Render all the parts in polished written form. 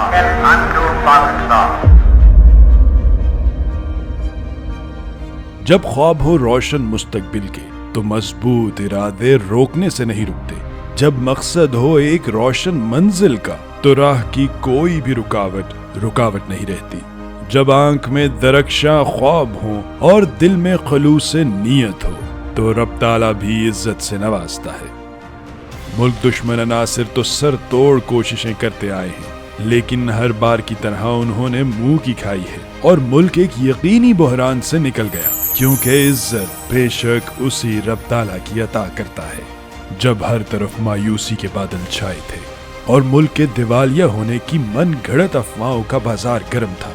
rocket unto Pakistan. جب خواب ہو روشن مستقبل کے تو مضبوط ارادے روکنے سے نہیں رکتے. جب مقصد ہو ایک روشن منزل کا تو راہ کی کوئی بھی رکاوٹ نہیں رہتی. جب آنکھ میں درخشاں خواب ہوں اور دل میں خلوص نیت ہو تو رب تعالیٰ بھی عزت سے نوازتا ہے. ملک دشمن عناصر تو سر توڑ کوششیں کرتے آئے ہیں، لیکن ہر بار کی طرح انہوں نے منہ کی کھائی ہے اور ملک ایک یقینی بحران سے نکل گیا، کیونکہ عزت بے شک اسی رب تعالیٰ کی عطا کرتا ہے. جب ہر طرف مایوسی کے بادل چھائے تھے اور ملک کے دیوالیہ ہونے کی من گھڑت افواہوں کا بازار گرم تھا،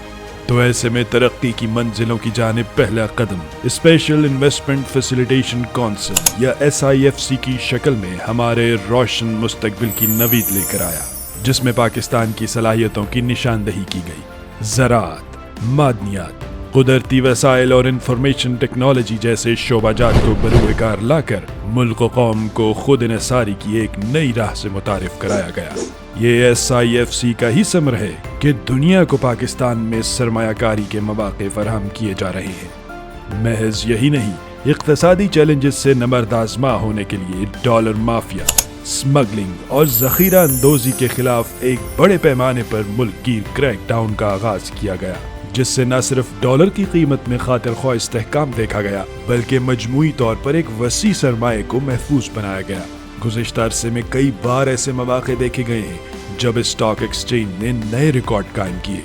تو ایسے میں ترقی کی منزلوں کی جانب پہلا قدم اسپیشل انویسٹمنٹ فیسیلیٹیشن کونسل یا SIFC کی شکل میں ہمارے روشن مستقبل کی نوید لے کر آیا، جس میں پاکستان کی صلاحیتوں کی نشاندہی کی گئی. زراعت، معدنیات، قدرتی وسائل اور انفارمیشن ٹیکنالوجی جیسے شعبہ جات کو بروئے کار لا کر ملک و قوم کو خود انحصاری کی ایک نئی راہ سے متعارف کرایا گیا. یہ SIFC کا ہی ثمر ہے کہ دنیا کو پاکستان میں سرمایہ کاری کے مواقع فراہم کیے جا رہے ہیں. محض یہی نہیں، اقتصادی چیلنجز سے نبرد آزما ہونے کے لیے ڈالر مافیا، سمگلنگ اور ذخیرہ اندوزی کے خلاف ایک بڑے پیمانے پر ملک گیر کریک ڈاؤن کا آغاز کیا گیا، جس سے نہ صرف ڈالر کی قیمت میں خاطر خواہ استحکام دیکھا گیا بلکہ مجموعی طور پر ایک وسیع سرمایہ کو محفوظ بنایا گیا. گزشتہ عرصے میں کئی بار ایسے مواقع دیکھے گئے ہیں جب اسٹاک ایکسچینج نے نئے ریکارڈ قائم کیے.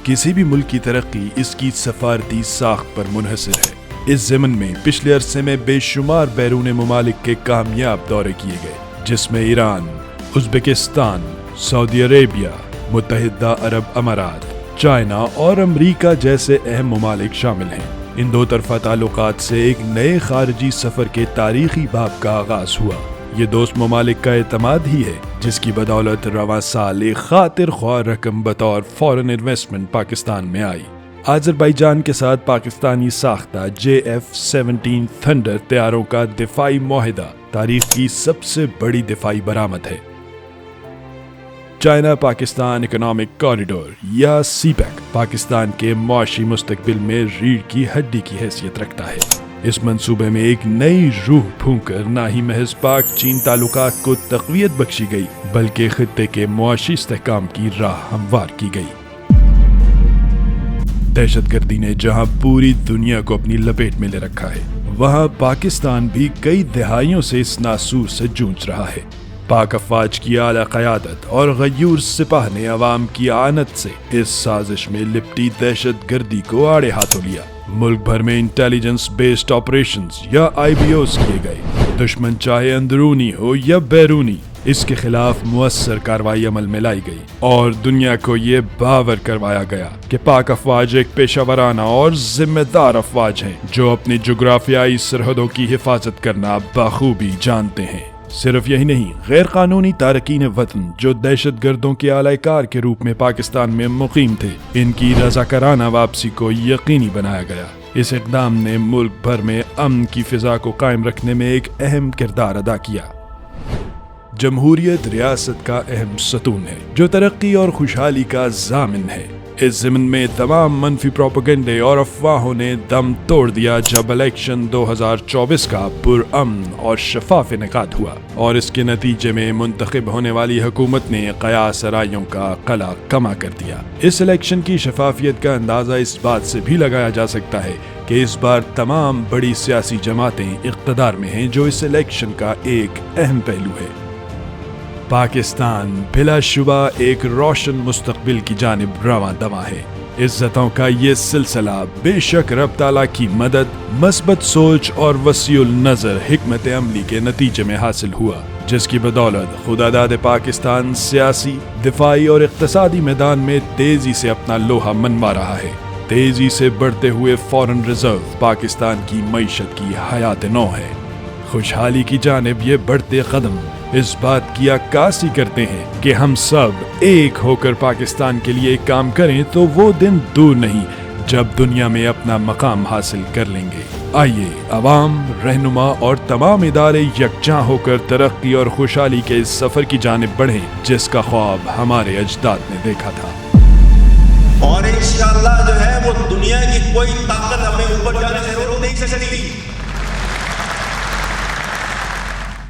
کسی بھی ملک کی ترقی اس کی سفارتی ساخت پر منحصر ہے. اس ضمن میں پچھلے عرصے میں بے شمار بیرون ممالک کے کامیاب دورے کیے گئے، جس میں ایران، ازبکستان، سعودی عربیہ، متحدہ عرب امارات، چائنا اور امریکہ جیسے اہم ممالک شامل ہیں. ان دو طرفہ تعلقات سے ایک نئے خارجی سفر کے تاریخی باب کا آغاز ہوا. یہ دوست ممالک کا اعتماد ہی ہے جس کی بدولت رواں سال ایک خاطر خواہ رقم بطور فورن انویسٹمنٹ پاکستان میں آئی. آذربائیجان کے ساتھ پاکستانی ساختہ JF-17 تھنڈر طیاروں کا دفاعی معاہدہ تاریخ کی سب سے بڑی دفاعی برآمد ہے. چائنا پاکستان اکنامک کوریڈور یا CPEC پاکستان کے معاشی مستقبل میں ریڑھ کی ہڈی کی حیثیت رکھتا ہے. اس منصوبے میں ایک نئی روح پھونک کر نہ ہی محض پاک چین تعلقات کو تقویت بخشی گئی بلکہ خطے کے معاشی استحکام کی راہ ہموار کی گئی. دہشت گردی نے جہاں پوری دنیا کو اپنی لپیٹ میں لے رکھا ہے، وہاں پاکستان بھی کئی دہائیوں سے اس ناسور سے جوجھ رہا ہے. پاک افواج کی اعلیٰ قیادت اور غیور سپاہ نے عوام کی آنت سے اس سازش میں لپٹی دہشت گردی کو آڑے ہاتھوں لیا. ملک بھر میں انٹیلیجنس بیسڈ آپریشنز یا IBOs کیے گئے. دشمن چاہے اندرونی ہو یا بیرونی، اس کے خلاف مؤثر کارروائی عمل میں لائی گئی اور دنیا کو یہ باور کروایا گیا کہ پاک افواج ایک پیشہ ورانہ اور ذمہ دار افواج ہیں جو اپنی جغرافیائی سرحدوں کی حفاظت کرنا بخوبی جانتے ہیں. صرف یہی نہیں، غیر قانونی تارکین وطن جو دہشت گردوں کے اعلی کار کے روپ میں پاکستان میں مقیم تھے، ان کی رضاکارانہ واپسی کو یقینی بنایا گیا. اس اقدام نے ملک بھر میں امن کی فضا کو قائم رکھنے میں ایک اہم کردار ادا کیا. جمہوریت ریاست کا اہم ستون ہے جو ترقی اور خوشحالی کا ضامن ہے. اس ضمن میں تمام منفی پروپیگنڈے اور افواہوں نے دم توڑ دیا جب الیکشن 2024 کا پرامن اور شفاف انعقاد ہوا اور اس کے نتیجے میں منتخب ہونے والی حکومت نے قیاس رائیوں کا قلع کما کر دیا. اس الیکشن کی شفافیت کا اندازہ اس بات سے بھی لگایا جا سکتا ہے کہ اس بار تمام بڑی سیاسی جماعتیں اقتدار میں ہیں، جو اس الیکشن کا ایک اہم پہلو ہے. پاکستان بلا شبہ ایک روشن مستقبل کی جانب رواں دواں ہے. عزتوں کا یہ سلسلہ بے شک رب تعالیٰ کی مدد، مثبت سوچ اور وسیع النظر حکمت عملی کے نتیجے میں حاصل ہوا، جس کی بدولت خدا داد پاکستان سیاسی، دفاعی اور اقتصادی میدان میں تیزی سے اپنا لوہا منوا رہا ہے. تیزی سے بڑھتے ہوئے فورن ریزرو پاکستان کی معیشت کی حیات نو ہے. خوشحالی کی جانب یہ بڑھتے قدم اس بات کی عکاسی کرتے ہیں کہ ہم سب ایک ہو کر پاکستان کے لیے کام کریں تو وہ دن دور نہیں جب دنیا میں اپنا مقام حاصل کر لیں گے۔ آئیے عوام، رہنما اور تمام ادارے یکجاں ہو کر ترقی اور خوشحالی کے اس سفر کی جانب بڑھیں جس کا خواب ہمارے اجداد نے دیکھا تھا۔ اور انشاءاللہ جو ہے وہ دنیا کی کوئی طاقت ہمیں اوپر جانے سے روک نہیں سکتی۔